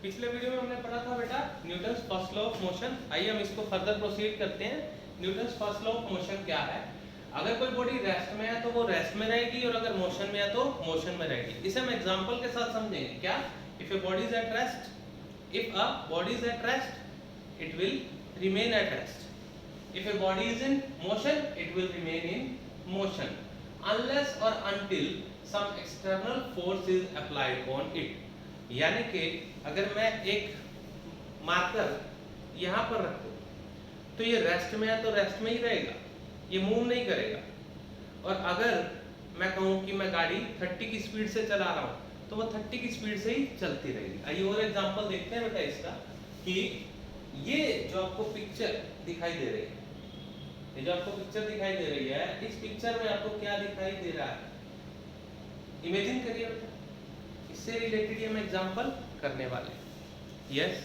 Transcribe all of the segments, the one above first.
पिछले वीडियो में हमने पढ़ा था बेटा Newton's first law of motion. आइए हम इसको फर्दर प्रोसीड करते हैं। Newton's first law of motion क्या है? अगर कोई बॉडी रेस्ट में है तो वो रेस्ट में रहेगी, और अगर मोशन में है तो मोशन में रहेगी। इसे हम एग्जांपल के साथ समझेंगे। क्या? If a body is at rest, if a body is at rest it will remain at rest. If a body is in motion it will remain in motion unless और until some external force is applied on it. यानी कि अगर मैं एक marker यहाँ पर रखूं तो ये रेस्ट में है तो रेस्ट में ही रहेगा, ये मूव नहीं करेगा। और अगर मैं कहूँ कि मैं गाड़ी 30 की स्पीड से चला रहा हूँ तो वो 30 की स्पीड से ही चलती रहेगी। आइए और एग्जांपल देखते हैं बेटा इसका, कि ये जो आपको पिक्चर दिखाई दे रही है, ये जो आपको पिक्चर दिखाई दे रही है, इस पिक्चर में आपको क्या दिखाई दे रहा है? इमेजिन करिए बेटा, इससे रिलेटेड हम एग्जांपल करने वाले हैं। यस,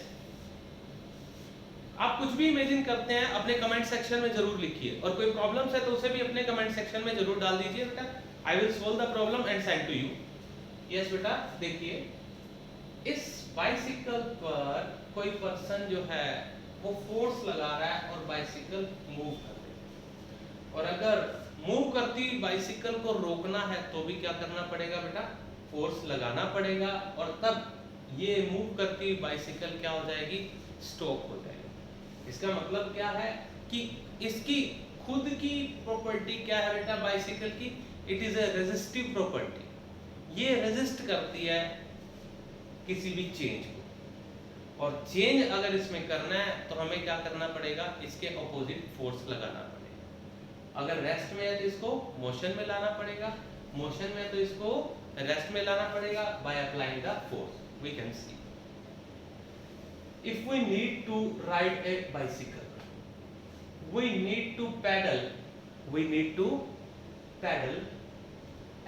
आप कुछ भी इमेजिन करते हैं अपने कमेंट सेक्शन में जरूर लिखिए, और कोई प्रॉब्लम्स है तो उसे भी अपने कमेंट सेक्शन में जरूर डाल दीजिए बेटा। I will solve the problem and send to you. Yes बेटा, देखिए इस बाइसिकल पर कोई पर्सन जो है वो फोर्स लगा रहा है और बाइसिकल मूव कर रही है, और अगर मूव करती बाइसिकल को रोकना है तो भी क्या करना पड़ेगा बेटा? फोर्स लगाना पड़ेगा, और तब ये मूव करती बाइसिकल क्या हो जाएगी? स्टॉप हो जाएगी। इसका मतलब क्या है कि इसकी खुद की प्रॉपर्टी क्या है बेटा बाइसिकल की? It is a resistive property. ये रेजिस्ट करती है किसी भी चेंज को, और चेंज अगर इसमें करना है तो हमें क्या करना पड़ेगा? इसके ऑपोजिट फोर्स लगाना पड़ेगा। अगर रेस्ट में है तो इसको मोशन में लाना पड़ेगा, मोशन में तो इसको रेस्ट में लाना पड़ेगा by applying the force. We can see. If we need to ride a bicycle, we need to pedal. We need to pedal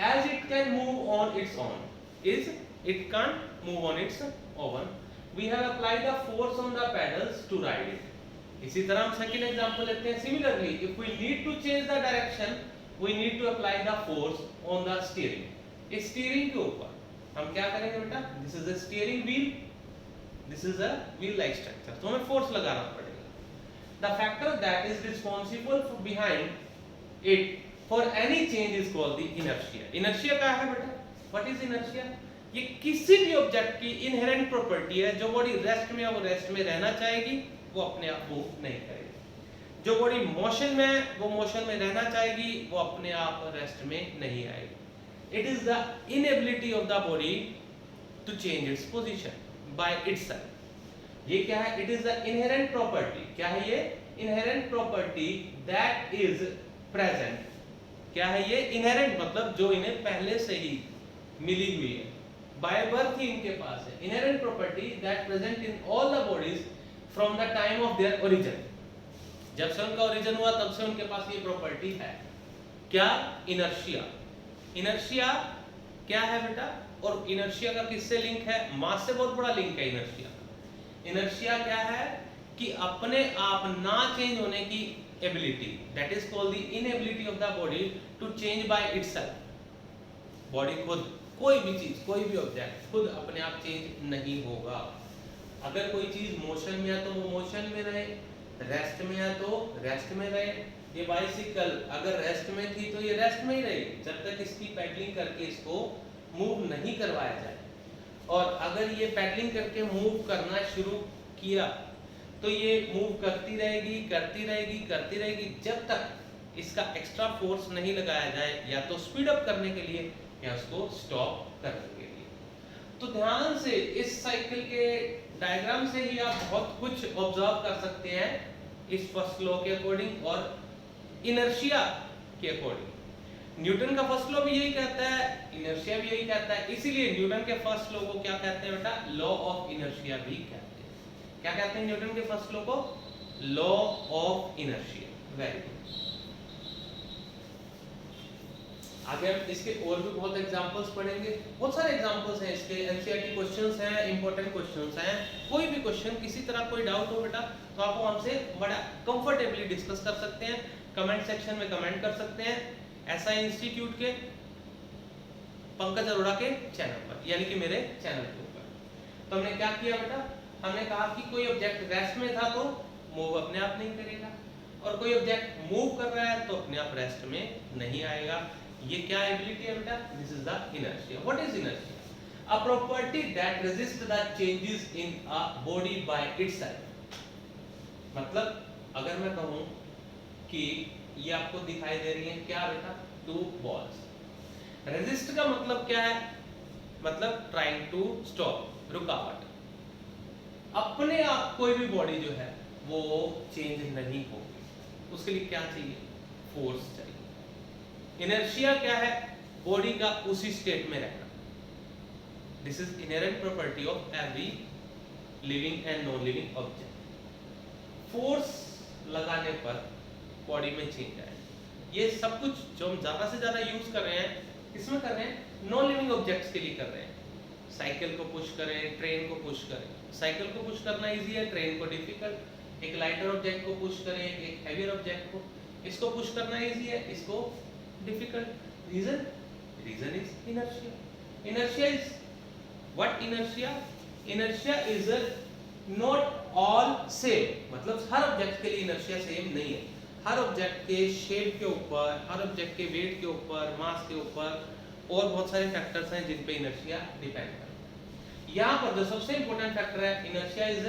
as it can move on its own. Is it can't move on its own. We have applied the force on the pedals to ride it. इसी तरह हम second example लेते हैं। Similarly, if we need to change the direction, we need to apply the force on the steering. इस steering के ऊपर हम क्या करेंगे बेटा? This is a steering wheel, this is a wheel like structure, तो हमें फोर्स लगाना पड़ेगा। The factor that is responsible for behind it for any change is called the inertia. Inertia क्या है बेटा? What is inertia? ये किसी भी ऑब्जेक्ट की इनहेरेंट प्रॉपर्टी है। जो बॉडी रेस्ट में है वो रेस्ट में रहना चाहेगी, वो अपने आप मूव नहीं करेगी। जो बॉडी मोशन में है वो मोशन में रहना चाहेगी, वो अपने आप रेस्ट में नहीं आएगी। It is the inability of the body to change its position by itself. ये क्या है? It is the inherent property. क्या है ये? Inherent property that is present. क्या है ये? Inherent मतलब जो इन्हें पहले से ही मिली हुई है, by birth ही इनके पास है। Inherent property that present in all the bodies from the time of their origin. जब से उनका origin हुआ तब से उनके पास ये प्रॉपर्टी है। क्या? इनर्शिया। इनर्शिया क्या है बेटा? और इनर्शिया का किससे लिंक है? मास से बहुत बड़ा लिंक है इनर्शिया का। इनर्शिया क्या है? कि अपने आप ना चेंज होने की ability, that is called the inability of the body to change by itself. Body खुद, कोई भी चीज, कोई भी ऑब्जेक्ट खुद अपने आप चेंज नहीं होगा। अगर कोई चीज मोशन में है तो वो मोशन में रहे, रेस्ट में है तो रेस्ट में रहे। ये बाइसिकल अगर रेस्ट में थी तो ये रेस्ट में ही रहेगी जब तक इसकी पैडलिंग करके इसको मूव नहीं करवाया जाए। और अगर ये पैडलिंग करके मूव करना शुरू किया तो ये मूव करती रहेगी, करती रहेगी, करती रहेगी जब तक इसका एक्स्ट्रा फोर्स नहीं लगाया जाए, या तो स्पीड अप करने के लिए या उसको स्टॉप करने के लिए। तो ध्यान से इस साइकिल के डायग्राम से ही आप बहुत कुछ ऑब्जर्व कर सकते हैं इस फर्स्ट लॉ के अकॉर्डिंग और इनर्शिया के अकॉर्डिंग। न्यूटन का फर्स्ट लॉ भी यही कहता है, इनर्शिया भी यही कहता है, इसीलिए न्यूटन के फर्स्ट लॉ को क्या कहते हैं बेटा? लॉ ऑफ इनर्शिया भी कहते हैं। क्या कहते हैं न्यूटन के फर्स्ट लॉ को? Law of inertia. Very good. आगे हम इसके और भी बहुत एग्जांपल्स पढ़ेंगे। बहुत सारे एग्जांपल्स हैं इसके, एनसीईआरटी क्वेश्चंस हैं, इंपॉर्टेंट क्वेश्चंस हैं। कोई भी क्वेश्चन, किसी तरह कोई डाउट हो बेटा तो आप हमसे बड़ा कंफर्टेबली डिस्कस कर सकते हैं, कमेंट सेक्शन में कमेंट कर सकते हैं एसआई इंस्टीट्यूट के पंकज अरोड़ा के चैनल पर, यानी कि मेरे चैनल के ऊपर। तो हमने क्या किया बेटा, हमने कहा कि कोई ऑब्जेक्ट रेस्ट में था तो मूव अपने आप नहीं करेगा, और कोई ऑब्जेक्ट मूव कर रहा है तो अपने आप रेस्ट में नहीं आएगा। ये क्या एबिलिटी है बेटा, this is the inertia. What is inertia? A property that resist the changes in a body by itself. मतलब अगर मैं कहूं कि ये आपको दिखाई दे रही है क्या बेटा, टू बॉल्स। रेजिस्ट का मतलब क्या है, मतलब ट्राइंग टू स्टॉप, रुकावट। अपने आप कोई भी बॉडी जो है वो चेंज नहीं होगी, उसके लिए क्या चाहिए, फोर्स चाहिए। इनर्शिया क्या है, बॉडी का उसी स्टेट में रहना। This is inherent property of every living and non living object. Force लगाने पर बॉडी में चेंज आए। ये सब कुछ जो हम ज्यादा से ज्यादा यूज कर रहे हैं, किसमें कर रहे हैं, नॉन लिविंग ऑब्जेक्ट्स के लिए कर रहे हैं। साइकिल को पुश करें, ट्रेन को पुश करें। साइकिल को पुश करना इजी है, ट्रेन को डिफिकल्ट। एक लाइटर ऑब्जेक्ट को पुश करें, एक हेवियर ऑब्जेक्ट को, इसको पुश करना इजी है, इसको difficult. Reason is inertia. Inertia is what, inertia is not all same. मतलब हर ऑब्जेक्ट के लिए इनर्शिया सेम नहीं है। हर ऑब्जेक्ट के शेप के ऊपर, हर ऑब्जेक्ट के वेट के ऊपर, मास के ऊपर और बहुत सारे फैक्टर्स हैं जिन पे इनर्शिया डिपेंड करता है। यहाँ पर जो सबसे इंपॉर्टेंट फैक्टर है, inertia is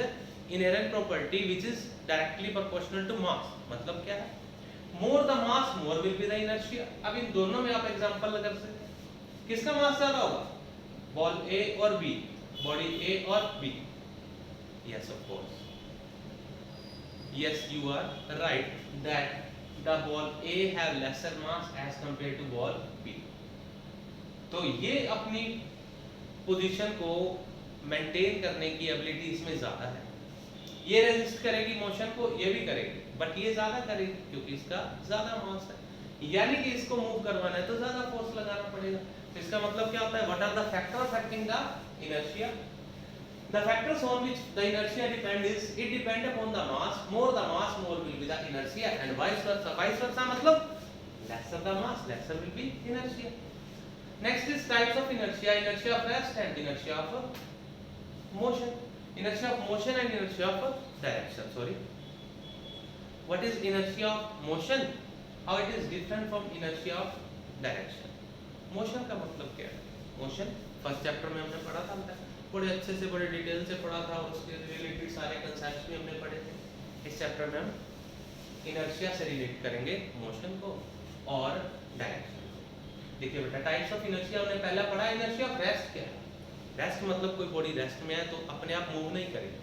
inherent property which is directly proportional to mass. मतलब क्या है, more the mass more will be the inertia. अब इन दोनों में आप एग्जांपल लगा सकते हैं, किसका मास ज्यादा होगा, बॉल ए और बी, बॉडी ए और B. Yes of course, yes you are right that the ball A have lesser mass as compared to ball B। तो ये अपनी पोजीशन को मेंटेन करने की एबिलिटी इसमें ज्यादा है। ये रेजिस्ट करेगी मोशन को, ये भी करेगी, बट ये ज्यादा करेगी क्योंकि इसका ज्यादा मास है। यानी कि इसको मूव करवाना है तो ज्यादा फोर्स लगाना पड़ेगा। तो इसका मतलब क्या होता है, what are the factor affecting the inertia? The factors on which the inertia depend is, it depend upon the mass. More the mass, more will be the inertia, and vice versa. Vice versa मतलब lesser the mass, lesser will be inertia. Next is types of inertia: inertia of rest and inertia of motion. Inertia of motion and inertia of direction. Sorry. What is inertia of motion? How it is different from inertia of direction? Motion का मतलब क्या है? Motion first chapter में हमने पढ़ा था, बड़े अच्छे से बड़े डिटेल से पढ़ा था, और उसके रिलेटेड सारे कंसेप्ट्स भी हमने पढ़े थे। इस चैप्टर में हम इनर्शिया से रिलेट करेंगे मोशन को और डायरेक्शन को। देखिए बेटा, टाइप्स ऑफ इनर्शिया हमने पहला पढ़ा। इनर्शिया ऑफ रेस्ट क्या है? रेस्ट मतलब कोई बॉडी रेस्ट में है तो अपने आप मूव नहीं करेगी।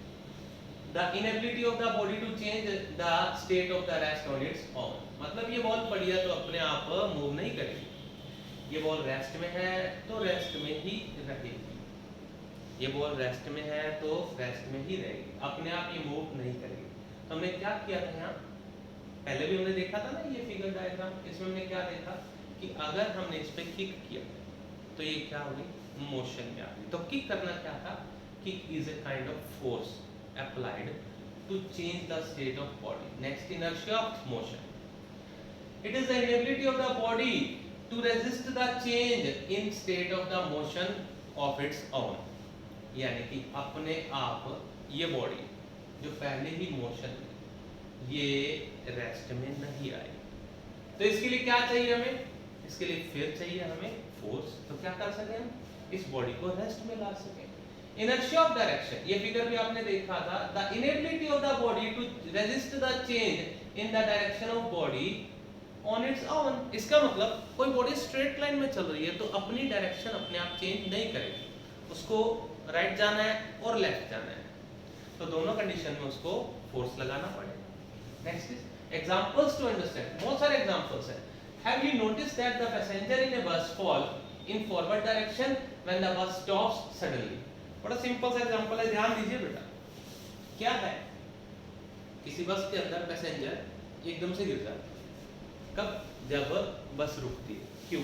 The inability of the body to change the state of the rest on its own. मतलब ये बॉल पड़ी है तो अपने आप मूव नहीं करेगी। ये बॉल रेस्ट में है तो रेस्ट में ही रहेगी, ये बॉल रेस्ट में है तो रेस्ट में ही रहेगी, अपने आप ये मूव नहीं करेगी। तो हमने क्या किया था, यहाँ पहले भी हमने देखा था ना ये फिगर डायग्राम, इसमें हमने क्या देखा कि अगर हमने इस पे किक किया तो ये क्या होगी, मोशन में आ गई। तो किक करना क्या था, kick is a kind of force applied to change the state of body. Next, inertia of motion, it is the inability of the body to resist the change in state of the motion of its own. यानी कि अपने आप ये body जो पहले ही motion में, ये rest में नहीं आई, तो इसके लिए क्या चाहिए हमें, इसके लिए फिर चाहिए हमें फोर्स। तो क्या कर सके हम, इस बॉडी को रेस्ट में ला सके। इनर्शिया ऑफ डायरेक्शन, ये फिगर भी आपने देखा था, the inability of the body to resist the change in the direction of body on its own. इसका मतलब कोई बॉडी स्ट्रेट लाइन में चल रही है तो अपनी डायरेक्शन अपने आप चेंज नहीं करेगी, उसको राइट जाना है और लेफ्ट जाना है, तो दोनों कंडीशन में उसको फोर्स लगाना पड़ेगा। Next is examples to understand. बहुत सारे एग्जांपल्स हैं। Have you noticed that the passenger in a bus fall in forward direction when the bus stops suddenly? बड़ा सिंपल सा एग्जांपल है, ध्यान दीजिए बेटा। क्या है, किसी बस के अंदर पैसेंजर एकदम से गिर जाता है। कब, जब बस रुकती है। क्यों?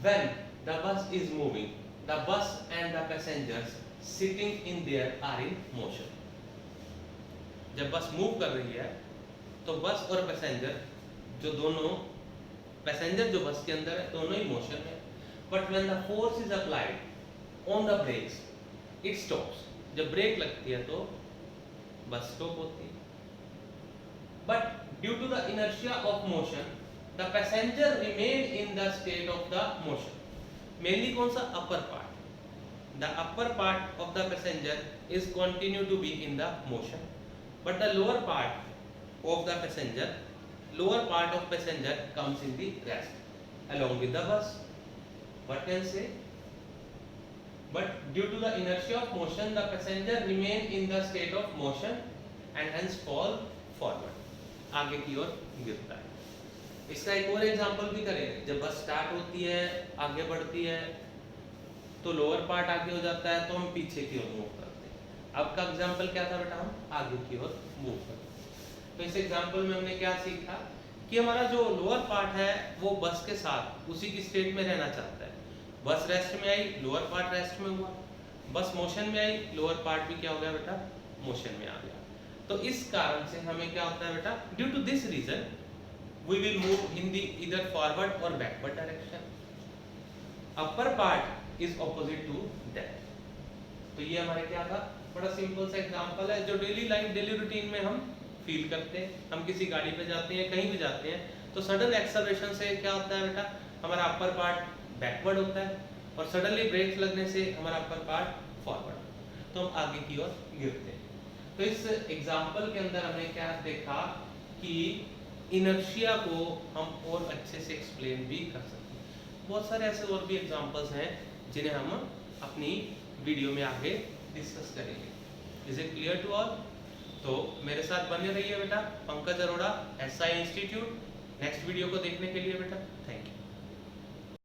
When the bus is moving, the bus and the passengers sitting in there are in motion. जब बस मूव कर रही है तो बस और पैसेंजर जो दोनों, पैसेंजर जो बस के अंदर है दोनों ही मोशन में। But when the force is applied, on the brakes it stops, जब ब्रेक लगती है तो बस स्टॉप होती है। But due to the inertia of motion the passenger remain in the state of the motion, mainly कौन सा, upper part, the upper part of the passenger is continue to be in the motion, but the lower part of the passenger comes in the rest along with the bus. What can say? But due to the inertia of motion the passenger remain in the state of motion and hence fall forward, आगे की ओर गिरता है। इसका एक और example भी करेंगे, जब बस स्टार्ट होती है आगे बढ़ती है तो लोअर पार्ट आगे हो जाता है तो हम पीछे की ओर मूव करते हैं। अब का एग्जांपल क्या था बेटा, हम आगे की ओर मूव करते हैं। तो इस एग्जांपल में हमने क्या सीखा कि हमारा जो लोअर पार्ट है वो बस के साथ उसी की स्टेट में रहना चाहता है। बस रेस्ट में आई, लोअर पार्ट रेस्ट में हुआ, बस मोशन में आई, लोअर पार्ट भी क्या हो गया बेटा, मोशन में आ गया। तो इस कारण से हमें क्या होता है बेटा, due to this reason we will move in the इधर फॉरवर्ड और backward direction. Upper part is opposite to that। तो ये हमारे क्या था, बड़ा सिंपल सा एग्जांपल है जो डेली लाइफ डेली रूटीन में हम फील करते हैं। हम किसी गाड़ी पे जाते हैं, कहीं भी जाते हैं तो सडन एक्सेलरेशन से क्या होता है बेटा, हमारा अपर पार्ट बैकवर्ड होता है और सडनली ब्रेक लगने से हमारा अपर पार्ट फॉरवर्ड, तो हम आगे की ओर गिरते हैं। तो इस एग्जांपल के अंदर हमने क्या देखा कि इनर्शिया को हम और अच्छे से एक्सप्लेन भी कर सकते हैं। बहुत सारे ऐसे और भी एग्जांपल्स हैं जिन्हें हम अपनी वीडियो में आगे डिस्कस करेंगे। Is it clear to all? तो मेरे साथ बने रहिए बेटा। Pankaj Arora, SI institute. Next video को देखने के लिए बेटा थैंक यू।